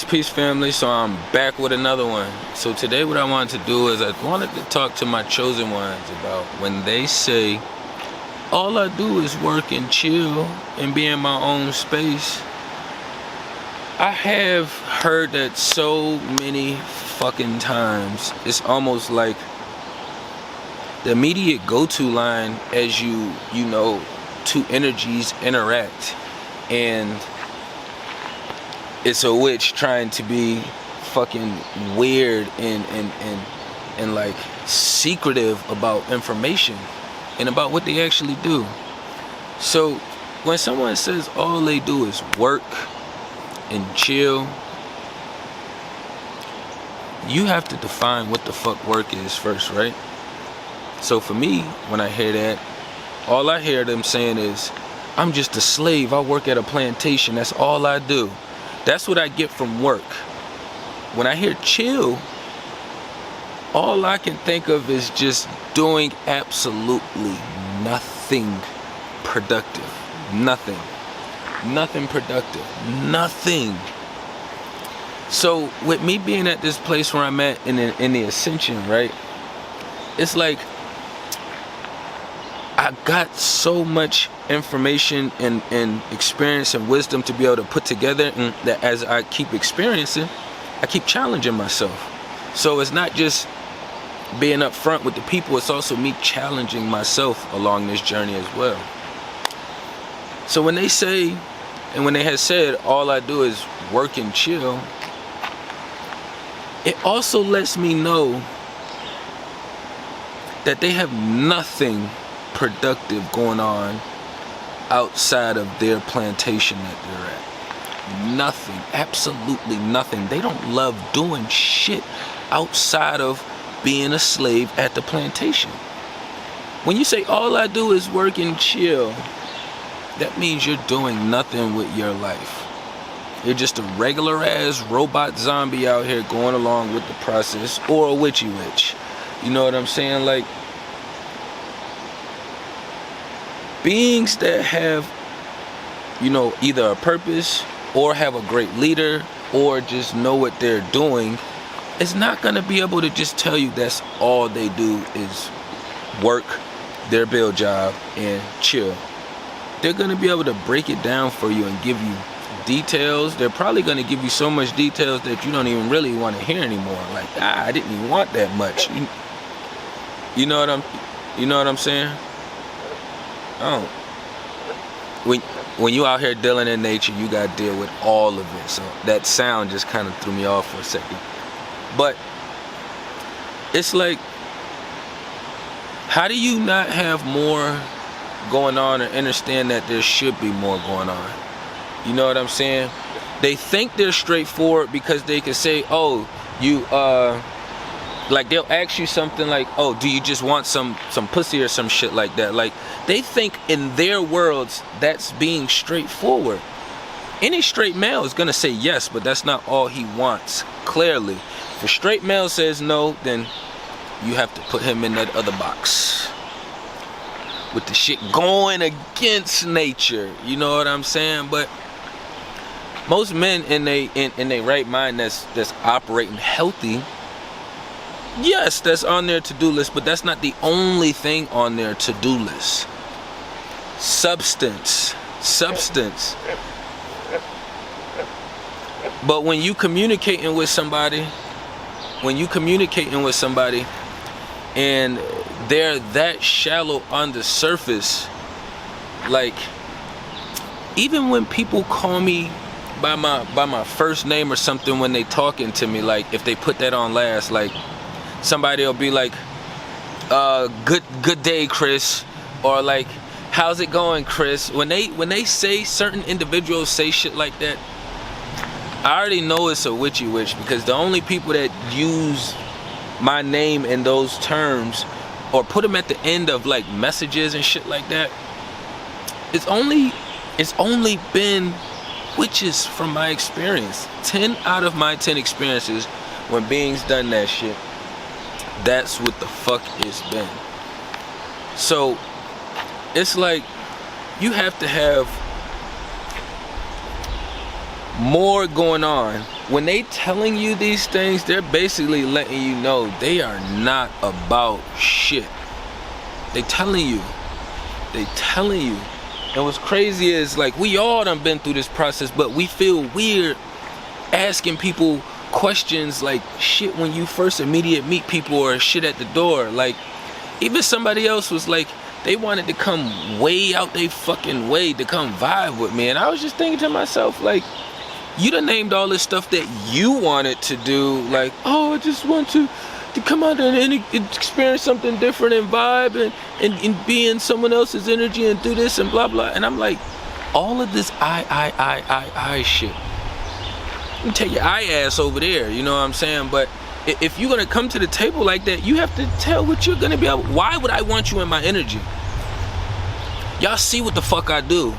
Peace family. So I'm back with another one. So today what I wanted to do is I wanted to talk to my chosen ones about when they say all I do is work and chill and be in my own space. I have heard that so many fucking times. It's almost like the immediate go-to line as you know two energies interact, and it's a witch trying to be fucking weird and like secretive about information and about what they actually do. So when someone says all they do is work and chill, you have to define what the fuck work is first, right? So for me, when I hear that, all I hear them saying is, I'm just a slave, I work at a plantation, that's all I do. That's what I get from work. When I hear chill, all I can think of is just doing absolutely nothing productive. Nothing productive. Nothing. So with me being at this place where I'm at in the ascension, right? It's like I got so much information and experience and wisdom to be able to put together, and that as I keep experiencing, I keep challenging myself. So it's not just being upfront with the people, it's also me challenging myself along this journey as well. So when they say, and when they had said all I do is work and chill, it also lets me know that they have nothing productive going on outside of their plantation that they're at. Nothing, absolutely nothing. They don't love doing shit outside of being a slave at the plantation. When you say all I do is work and chill, that means you're doing nothing with your life. You're just a regular ass robot zombie out here going along with the process, or a witchy witch. You know what I'm saying? Like, beings that have, either a purpose or have a great leader or just know what they're doing is not going to be able to just tell you that's all they do is work, their build job, and chill. They're going to be able to break it down for you and give you details. They're probably going to give you so much details that you don't even really want to hear anymore. Like, I didn't even want that much. You know what I'm saying? Oh, when you out here dealing in nature, you gotta deal with all of it. So that sound just kind of threw me off for a second. But it's like, how do you not have more going on or understand that there should be more going on? You know what I'm saying? They think they're straightforward because they can say, oh, you like they'll ask you something like, oh, do you just want some pussy or some shit like that? Like, they think in their worlds that's being straightforward. Any straight male is gonna say yes, but that's not all he wants, clearly. If a straight male says no, then you have to put him in that other box with the shit going against nature. You know what I'm saying? But most men in they right mind that's operating healthy, yes, that's on their to-do list, but that's not the only thing on their to-do list. Substance. But when you communicating with somebody, and they're that shallow on the surface, like, even when people call me by my first name or something when they talking to me, like, if they put that on last, like, somebody will be like, good day, Chris, or like, how's it going, Chris? When they say, certain individuals say shit like that, I already know it's a witchy witch, because the only people that use my name in those terms or put them at the end of like messages and shit like that, it's only been witches from my experience. 10 out of my 10 experiences, when beings done that shit, that's what the fuck it's been. So it's like, you have to have more going on when they telling you these things, they're basically letting you know they are not about shit. They telling you. And what's crazy is, like, we all done been through this process, but we feel weird asking people questions like shit when you first immediate meet people, or shit at the door. Like, even somebody else was like, they wanted to come way out they fucking way to come vibe with me. And I was just thinking to myself, like, you done named all this stuff that you wanted to do. Like, oh, I just want to come out and experience something different and vibe and be in someone else's energy and do this and blah, blah. And I'm like, all of this I shit. You can take your ass over there, you know what I'm saying? But if you're gonna come to the table like that, you have to tell what you're gonna be able. Why would I want you in my energy? Y'all see what the fuck I do.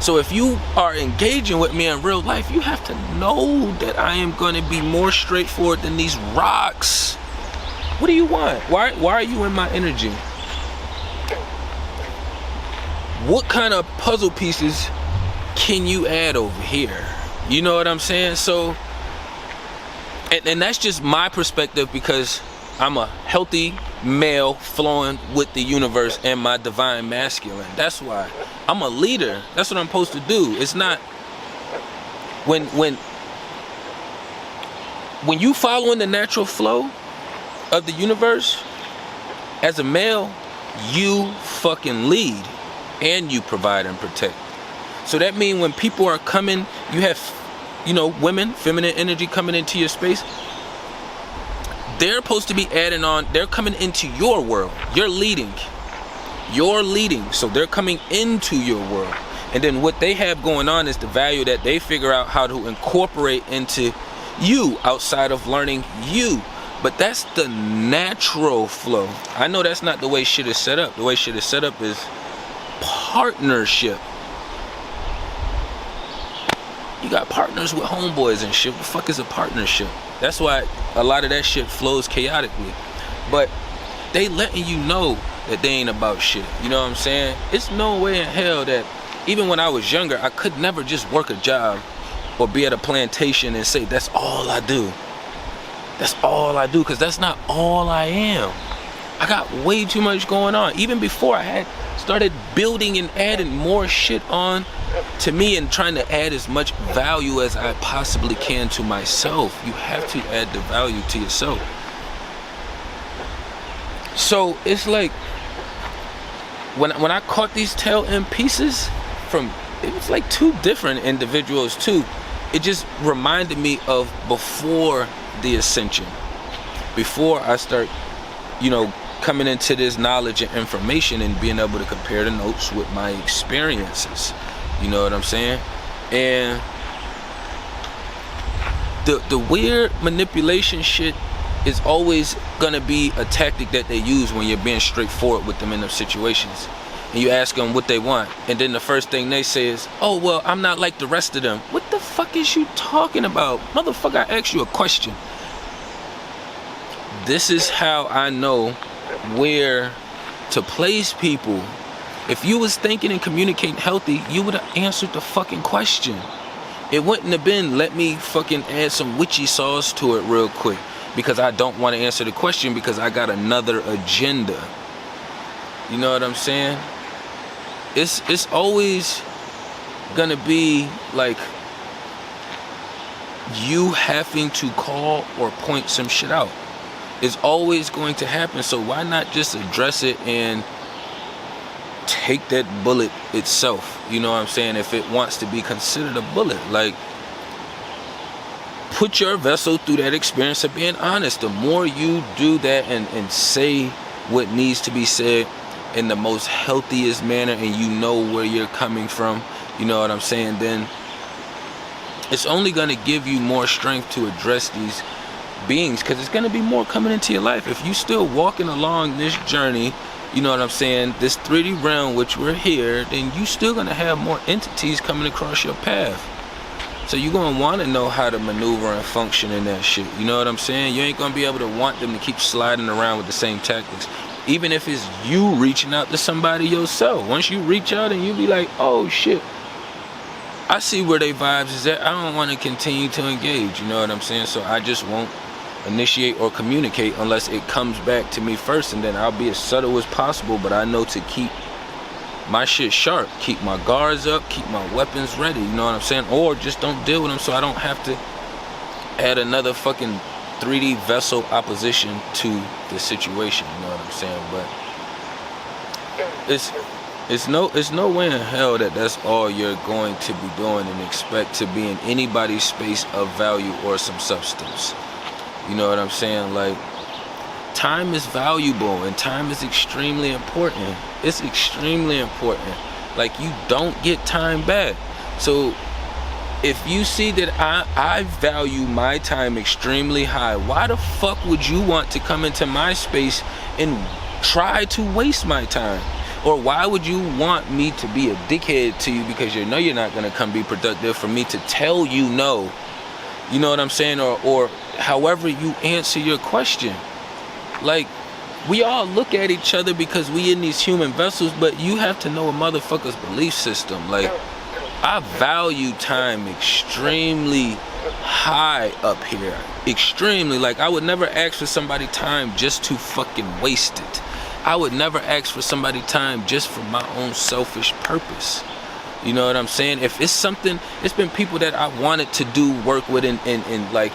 So if you are engaging with me in real life, you have to know that I am gonna be more straightforward than these rocks. What do you want? Why are you in my energy? What kind of puzzle pieces can you add over here? You know what I'm saying? So, and that's just my perspective, because I'm a healthy male flowing with the universe and my divine masculine. That's why I'm a leader. That's what I'm supposed to do. It's not when you following the natural flow of the universe as a male, you fucking lead and you provide and protect. So that means when people are coming, you have, you know, women, feminine energy coming into your space. They're supposed to be adding on. They're coming into your world. You're leading. So they're coming into your world. And then what they have going on is the value that they figure out how to incorporate into you outside of learning you. But that's the natural flow. I know that's not the way shit is set up. The way shit is set up is partnership. You got partners with homeboys and shit. What the fuck is a partnership? That's why a lot of that shit flows chaotically. But they letting you know that they ain't about shit. You know what I'm saying? It's no way in hell that even when I was younger, I could never just work a job or be at a plantation and say, that's all I do. That's all I do, because that's not all I am. I got way too much going on. Even before I had started building and adding more shit on to me and trying to add as much value as I possibly can to myself. You have to add the value to yourself. So it's like when I caught these tail end pieces from, it was like two different individuals too. It just reminded me of before the ascension, before I start, you know, coming into this knowledge and information and being able to compare the notes with my experiences. You know what I'm saying? And the weird manipulation shit is always gonna be a tactic that they use when you're being straightforward with them in those situations. And you ask them what they want, and then the first thing they say is, oh, well, I'm not like the rest of them. What the fuck is you talking about? Motherfucker, I asked you a question. This is how I know where to place people. If you was thinking and communicating healthy, you would have answered the fucking question. It wouldn't have been, let me fucking add some witchy sauce to it real quick, because I don't want to answer the question because I got another agenda. You know what I'm saying? It's always gonna be like you having to call or point some shit out. It's always going to happen. So why not just address it and take that bullet itself? You know what I'm saying? If it wants to be considered a bullet, like, put your vessel through that experience of being honest. The more you do that and say what needs to be said in the most healthiest manner, and you know where you're coming from, you know what I'm saying, then it's only going to give you more strength to address these beings, because it's going to be more coming into your life. If you still walking along this journey, you know what I'm saying, this 3D realm which we're here, then you still going to have more entities coming across your path. So you're going to want to know how to maneuver and function in that shit. You know what I'm saying? You ain't going to be able to want them to keep sliding around with the same tactics. Even if it's you reaching out to somebody yourself. Once you reach out and you be like, oh shit, I see where they vibes is at. I don't want to continue to engage, you know what I'm saying? So I just won't initiate or communicate unless it comes back to me first, and then I'll be as subtle as possible, but I know to keep my shit sharp, keep my guards up, keep my weapons ready, you know what I'm saying? Or just don't deal with them so I don't have to add another fucking 3D vessel opposition to the situation, you know what I'm saying? But it's no way in hell that that's all you're going to be doing and expect to be in anybody's space of value or some substance. You know what I'm saying? Like, time is valuable and time is extremely important. It's extremely important. Like, you don't get time back. So if you see that I value my time extremely high, why the fuck would you want to come into my space and try to waste my time? Or why would you want me to be a dickhead to you because you know you're not gonna come be productive, for me to tell you no? You know what I'm saying? Or however you answer your question. Like, we all look at each other because we in these human vessels, but you have to know a motherfucker's belief system. Like, I value time extremely high up here. Extremely. Like, I would never ask for somebody time just to fucking waste it. I would never ask for somebody time just for my own selfish purpose. You know what I'm saying? If it's something, it's been people that I wanted to do work with in like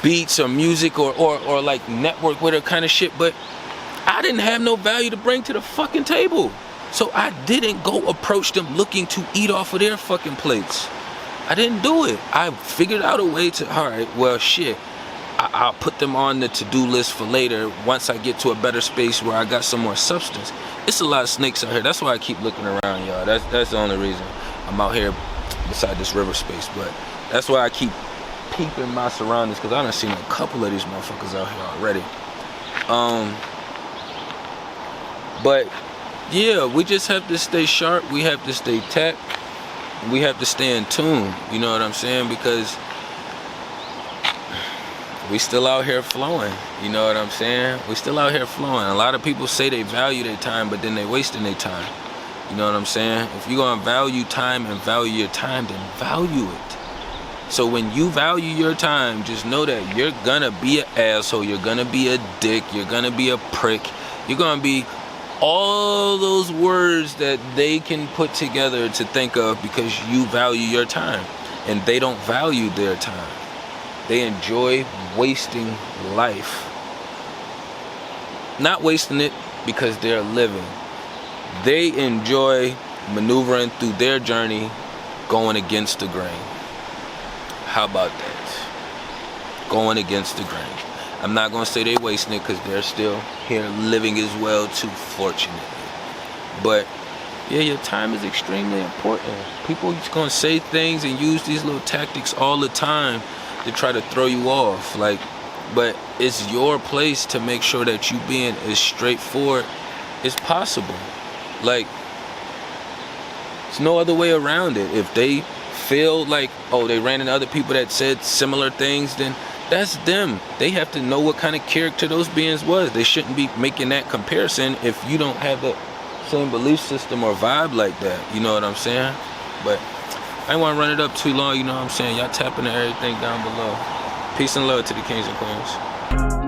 beats or music or like network with or kind of shit, but I didn't have no value to bring to the fucking table. So I didn't go approach them looking to eat off of their fucking plates. I didn't do it. I figured out a way to, all right, well, shit, I'll put them on the to-do list for later once I get to a better space where I got some more substance. It's a lot of snakes out here. That's why I keep looking around, y'all. That's the only reason I'm out here beside this river space. But that's why I keep peeping my surroundings, because I done seen a couple of these motherfuckers out here already. But yeah, we just have to stay sharp. We have to stay tapped. We have to stay in tune. You know what I'm saying? Because we still out here flowing. You know what I'm saying? We still out here flowing. A lot of people say they value their time, but then they wasting their time. You know what I'm saying? If you're gonna value time and value your time, then value it. So when you value your time, just know that you're gonna be an asshole, you're gonna be a dick, you're gonna be a prick, you're gonna be all those words that they can put together to think of because you value your time. And they don't value their time. They enjoy wasting life. Not wasting it because they're living. They enjoy maneuvering through their journey going against the grain. How about that? Going against the grain. I'm not going to say they wasting it because they're still here living as well too, fortunately. But yeah, your time is extremely important. People are going to say things and use these little tactics all the time to try to throw you off. Like, but it's your place to make sure that you being as straightforward as possible. Like, there's no other way around it. If they feel like, oh, they ran into other people that said similar things, then that's them. They have to know what kind of character those beings was. They shouldn't be making that comparison if you don't have the same belief system or vibe like that. You know what I'm saying? But I ain't want to run it up too long, you know what I'm saying? Y'all tapping to everything down below. Peace and love to the kings and queens.